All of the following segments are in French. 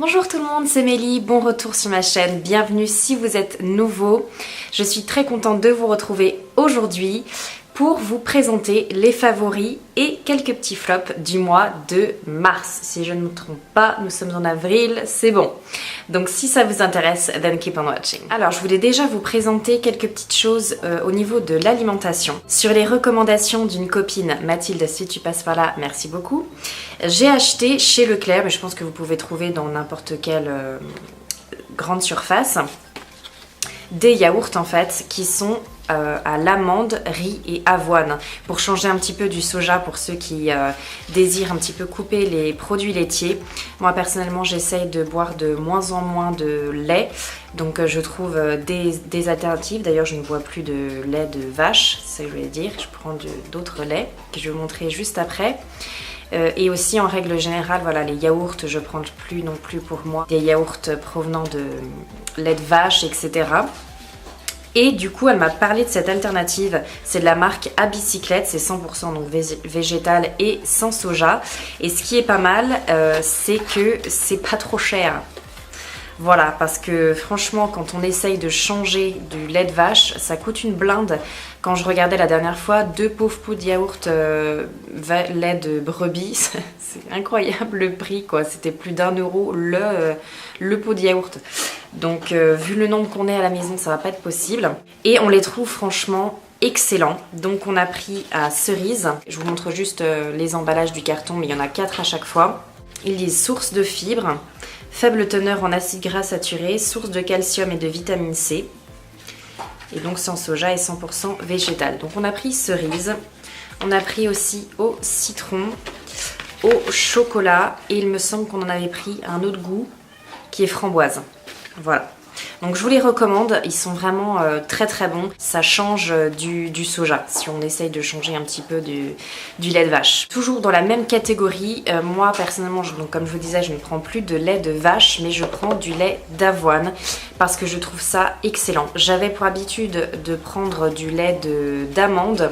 Bonjour tout le monde, c'est Mélie, bon retour sur ma chaîne, bienvenue si vous êtes nouveau. Je suis très contente de vous retrouver aujourd'hui pour vous présenter les favoris et quelques petits flops du mois de mars. Si je ne me trompe pas, nous sommes en avril, c'est bon. Donc si ça vous intéresse, then keep on watching. Alors je voulais déjà vous présenter quelques petites choses au niveau de l'alimentation. Sur les recommandations d'une copine, Mathilde, si tu passes par là, merci beaucoup. J'ai acheté chez Leclerc, mais je pense que vous pouvez trouver dans n'importe quelle grande surface, des yaourts en fait qui sont à l'amande, riz et avoine pour changer un petit peu du soja pour ceux qui désirent un petit peu couper les produits laitiers. Moi personnellement j'essaye de boire de moins en moins de lait, donc je trouve des alternatives. D'ailleurs je ne bois plus de lait de vache, c'est ce que je voulais dire, je prends d'autres laits que je vais vous montrer juste après. Et aussi en règle générale, voilà, les yaourts, je ne prends plus non plus pour moi des yaourts provenant de lait de vache, etc. Et du coup, elle m'a parlé de cette alternative. C'est de la marque A Bicyclette, c'est 100% donc végétal et sans soja. Et ce qui est pas mal, c'est que c'est pas trop cher. Voilà, parce que franchement, quand on essaye de changer du lait de vache, ça coûte une blinde. Quand je regardais la dernière fois, 2 pauvres pots de yaourt lait de brebis, c'est incroyable le prix, quoi. C'était plus d'1 € le pot de yaourt. Donc, vu le nombre qu'on est à la maison, ça va pas être possible. Et on les trouve franchement excellents. Donc, on a pris à cerise. Je vous montre juste les emballages du carton, mais il y en a 4 à chaque fois. Ils disent source de fibres, faible teneur en acides gras saturés, source de calcium et de vitamine C. Et donc sans soja et 100% végétal. Donc on a pris cerise, on a pris aussi au citron, au chocolat et il me semble qu'on en avait pris un autre goût qui est framboise. Voilà. Donc je vous les recommande, ils sont vraiment très très bons. Ça change du soja si on essaye de changer un petit peu du lait de vache. Toujours dans la même catégorie, moi personnellement, donc, comme je vous disais, je ne prends plus de lait de vache, mais je prends du lait d'avoine parce que je trouve ça excellent. J'avais pour habitude de prendre du lait d'amande.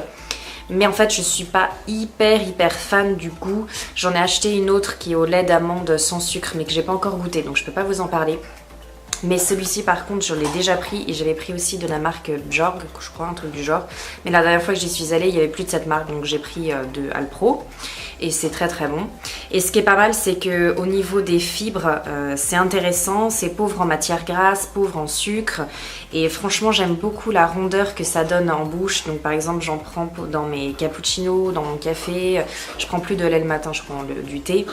Mais en fait je suis pas hyper fan du goût. J'en ai acheté une autre qui est au lait d'amande sans sucre mais que j'ai pas encore goûté, donc je peux pas vous en parler. Mais celui-ci par contre je l'ai déjà pris et j'avais pris aussi de la marque Bjorg, je crois, un truc du genre. Mais la dernière fois que j'y suis allée il n'y avait plus de cette marque, donc j'ai pris de Alpro. Et c'est très très bon. Et ce qui est pas mal, c'est que au niveau des fibres, c'est intéressant, c'est pauvre en matière grasse, pauvre en sucre. Et franchement j'aime beaucoup la rondeur que ça donne en bouche. Donc par exemple j'en prends dans mes cappuccinos, dans mon café. Je prends plus de lait le matin, je prends du thé.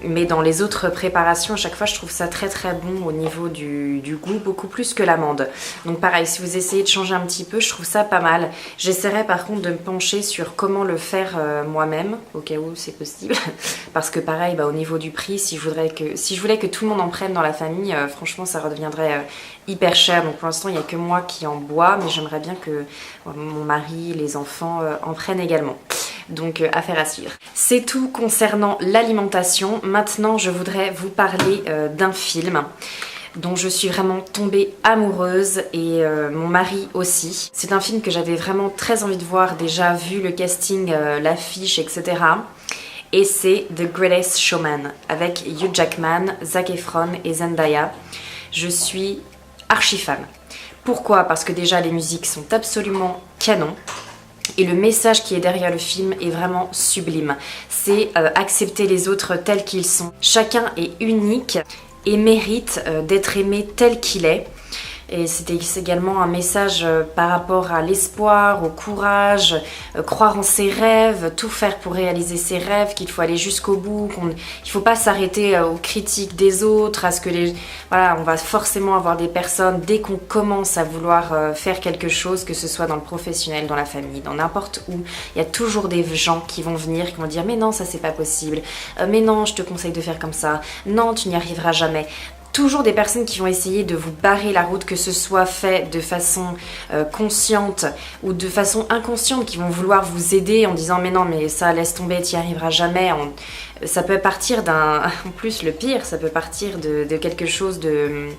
Mais dans les autres préparations à chaque fois je trouve ça très très bon au niveau du goût, beaucoup plus que l'amande. Donc pareil, si vous essayez de changer un petit peu, je trouve ça pas mal. J'essaierai par contre de me pencher sur comment le faire moi-même, au cas où c'est possible. Parce que pareil, au niveau du prix, si je voulais que tout le monde en prenne dans la famille, franchement ça redeviendrait hyper cher. Donc pour l'instant il n'y a que moi qui en bois, mais j'aimerais bien que mon mari, les enfants en prennent également. Donc affaire à suivre. C'est tout concernant l'alimentation. Maintenant je voudrais vous parler d'un film dont je suis vraiment tombée amoureuse et mon mari aussi. C'est un film que j'avais vraiment très envie de voir, déjà vu le casting, l'affiche, etc. Et c'est The Greatest Showman avec Hugh Jackman, Zac Efron et Zendaya. Je suis archi fan. Pourquoi? Parce que déjà les musiques sont absolument canon. Et le message qui est derrière le film est vraiment sublime. C'est accepter les autres tels qu'ils sont. Chacun est unique et mérite d'être aimé tel qu'il est. Et c'est également un message par rapport à l'espoir, au courage, croire en ses rêves, tout faire pour réaliser ses rêves, qu'il faut aller jusqu'au bout, qu'il ne faut pas s'arrêter aux critiques des autres, à ce que voilà, on va forcément avoir des personnes, dès qu'on commence à vouloir faire quelque chose, que ce soit dans le professionnel, dans la famille, dans n'importe où, il y a toujours des gens qui vont venir, qui vont dire « mais non, ça c'est pas possible, mais non, je te conseille de faire comme ça, non, tu n'y arriveras jamais ». Toujours des personnes qui vont essayer de vous barrer la route, que ce soit fait de façon consciente ou de façon inconsciente, qui vont vouloir vous aider en disant mais non mais ça laisse tomber, tu n'y arriveras jamais. Ça peut partir d'un... En plus le pire, ça peut partir de quelque chose de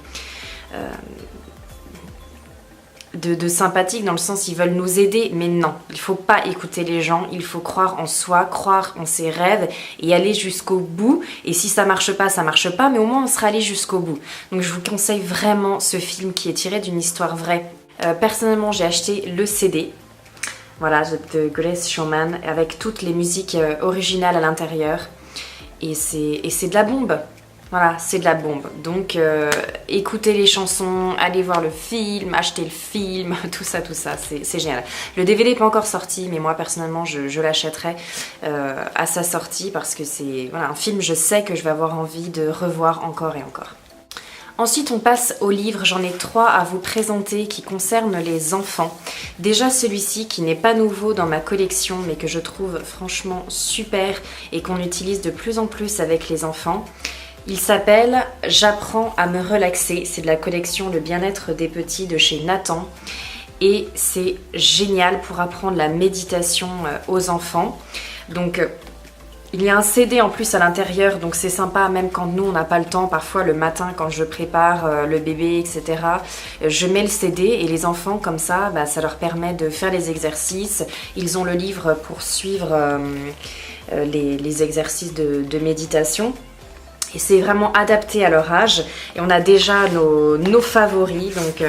de sympathique dans le sens ils veulent nous aider, mais non, il faut pas écouter les gens, il faut croire en soi, croire en ses rêves et aller jusqu'au bout. Et si ça marche pas, mais au moins on sera allé jusqu'au bout. Donc je vous conseille vraiment ce film qui est tiré d'une histoire vraie. Personnellement, j'ai acheté le CD. Voilà, de Greatest Showman avec toutes les musiques originales à l'intérieur. Et c'est de la bombe. Voilà, c'est de la bombe. Donc, écoutez les chansons, allez voir le film, achetez le film, tout ça, c'est génial. Le DVD n'est pas encore sorti, mais moi, personnellement, je l'achèterai à sa sortie parce que c'est voilà, un film, je sais que je vais avoir envie de revoir encore et encore. Ensuite, on passe aux livres. J'en ai 3 à vous présenter qui concernent les enfants. Déjà celui-ci qui n'est pas nouveau dans ma collection, mais que je trouve franchement super et qu'on utilise de plus en plus avec les enfants. Il s'appelle « J'apprends à me relaxer ». C'est de la collection Le bien-être des petits de chez Nathan. Et c'est génial pour apprendre la méditation aux enfants. Donc, il y a un CD en plus à l'intérieur, donc c'est sympa même quand nous on n'a pas le temps, parfois le matin quand je prépare le bébé, etc. Je mets le CD et les enfants comme ça, ça leur permet de faire les exercices. Ils ont le livre pour suivre les exercices de méditation. Et c'est vraiment adapté à leur âge. Et on a déjà nos favoris. Donc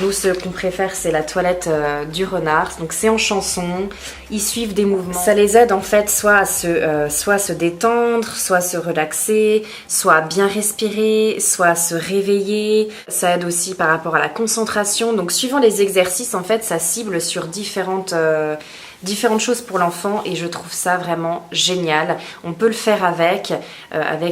nous, ce qu'on préfère, c'est la toilette du renard. Donc c'est en chanson. Ils suivent des mouvements. Ça les aide en fait soit à se détendre, soit à se relaxer, soit à bien respirer, soit à se réveiller. Ça aide aussi par rapport à la concentration. Donc suivant les exercices, en fait, ça cible sur différentes choses pour l'enfant et je trouve ça vraiment génial. On peut le faire avec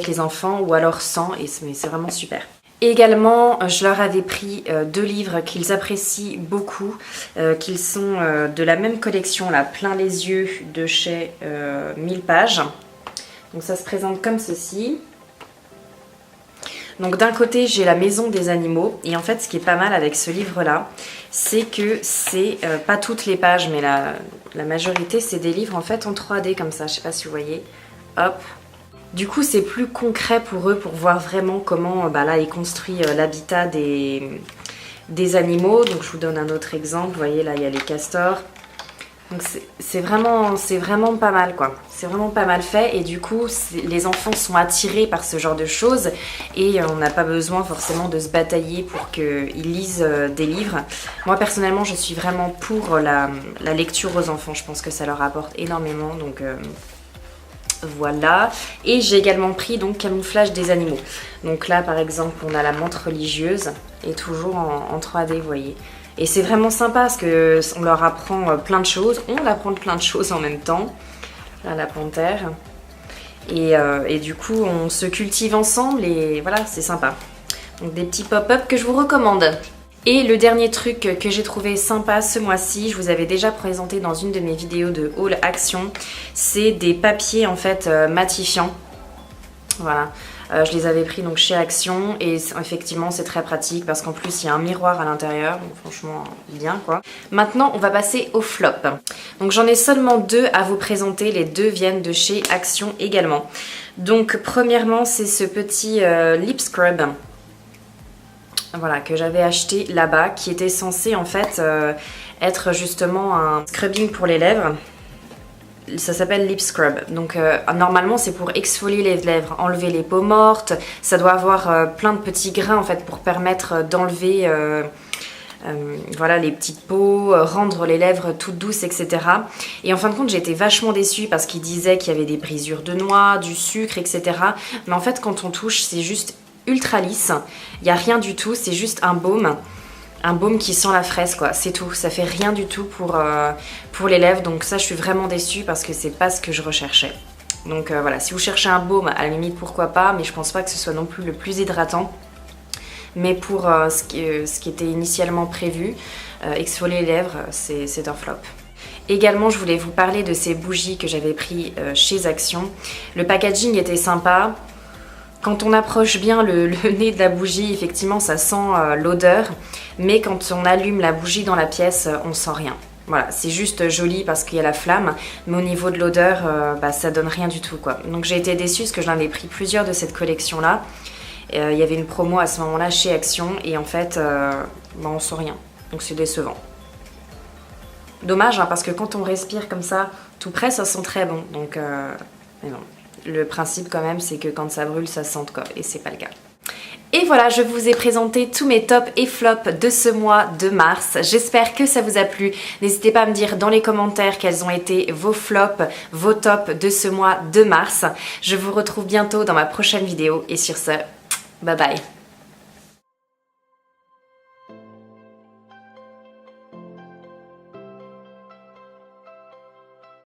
les enfants ou alors sans, mais c'est vraiment super. Également, je leur avais pris 2 livres qu'ils apprécient beaucoup, qu'ils sont de la même collection, là, Plein les yeux de chez 1000 pages. Donc ça se présente comme ceci. Donc d'un côté j'ai La maison des animaux et en fait ce qui est pas mal avec ce livre là c'est que c'est pas toutes les pages mais la majorité c'est des livres en fait en 3D comme ça, je sais pas si vous voyez, hop. Du coup c'est plus concret pour eux pour voir vraiment comment là ils construisent l'habitat des animaux. Donc je vous donne un autre exemple, vous voyez là il y a les castors. Donc c'est vraiment pas mal quoi. C'est vraiment pas mal fait et du coup les enfants sont attirés par ce genre de choses et on n'a pas besoin forcément de se batailler pour qu'ils lisent des livres. Moi personnellement je suis vraiment pour la lecture aux enfants, je pense que ça leur apporte énormément donc voilà. Et j'ai également pris donc Camouflage des animaux. Donc là par exemple on a la menthe religieuse et toujours en 3D vous voyez. Et c'est vraiment sympa parce qu'on leur apprend plein de choses. On apprend plein de choses en même temps. Là, la panthère. Et du coup, on se cultive ensemble et voilà, c'est sympa. Donc des petits pop-up que je vous recommande. Et le dernier truc que j'ai trouvé sympa ce mois-ci, je vous avais déjà présenté dans une de mes vidéos de haul action, c'est des papiers en fait matifiants. Voilà. Je les avais pris donc chez Action et effectivement c'est très pratique parce qu'en plus il y a un miroir à l'intérieur, donc franchement bien quoi. Maintenant on va passer au flop. Donc j'en ai seulement 2 à vous présenter, les 2 viennent de chez Action également. Donc premièrement c'est ce petit lip scrub. Voilà, que j'avais acheté là-bas, qui était censé en fait être justement un scrubbing pour les lèvres. Ça s'appelle Lip Scrub, donc normalement c'est pour exfolier les lèvres, enlever les peaux mortes, ça doit avoir plein de petits grains en fait pour permettre d'enlever voilà, les petites peaux, rendre les lèvres toutes douces, etc. Et en fin de compte j'ai été vachement déçue parce qu'il disait qu'il y avait des brisures de noix, du sucre, etc. Mais en fait quand on touche c'est juste ultra lisse, il n'y a rien du tout, c'est juste un baume. Un baume qui sent la fraise quoi, c'est tout, ça fait rien du tout pour les lèvres, donc ça je suis vraiment déçue parce que c'est pas ce que je recherchais. Donc voilà, si vous cherchez un baume, à la limite pourquoi pas, mais je pense pas que ce soit non plus le plus hydratant. Mais pour ce qui était initialement prévu, exfolier les lèvres, c'est un flop. Également, je voulais vous parler de ces bougies que j'avais pris chez Action. Le packaging était sympa. Quand on approche bien le nez de la bougie, effectivement, ça sent l'odeur. Mais quand on allume la bougie dans la pièce, on sent rien. Voilà, c'est juste joli parce qu'il y a la flamme. Mais au niveau de l'odeur, ça donne rien du tout, quoi. Donc j'ai été déçue parce que j'en ai pris plusieurs de cette collection-là. Il y avait une promo à ce moment-là chez Action. Et en fait, on sent rien. Donc c'est décevant. Dommage, hein, parce que quand on respire comme ça, tout près, ça sent très bon. Donc, mais bon, le principe quand même, c'est que quand ça brûle, ça sente quoi. Et c'est pas le cas. Et voilà, je vous ai présenté tous mes tops et flops de ce mois de mars. J'espère que ça vous a plu. N'hésitez pas à me dire dans les commentaires quels ont été vos flops, vos tops de ce mois de mars. Je vous retrouve bientôt dans ma prochaine vidéo. Et sur ce, bye bye.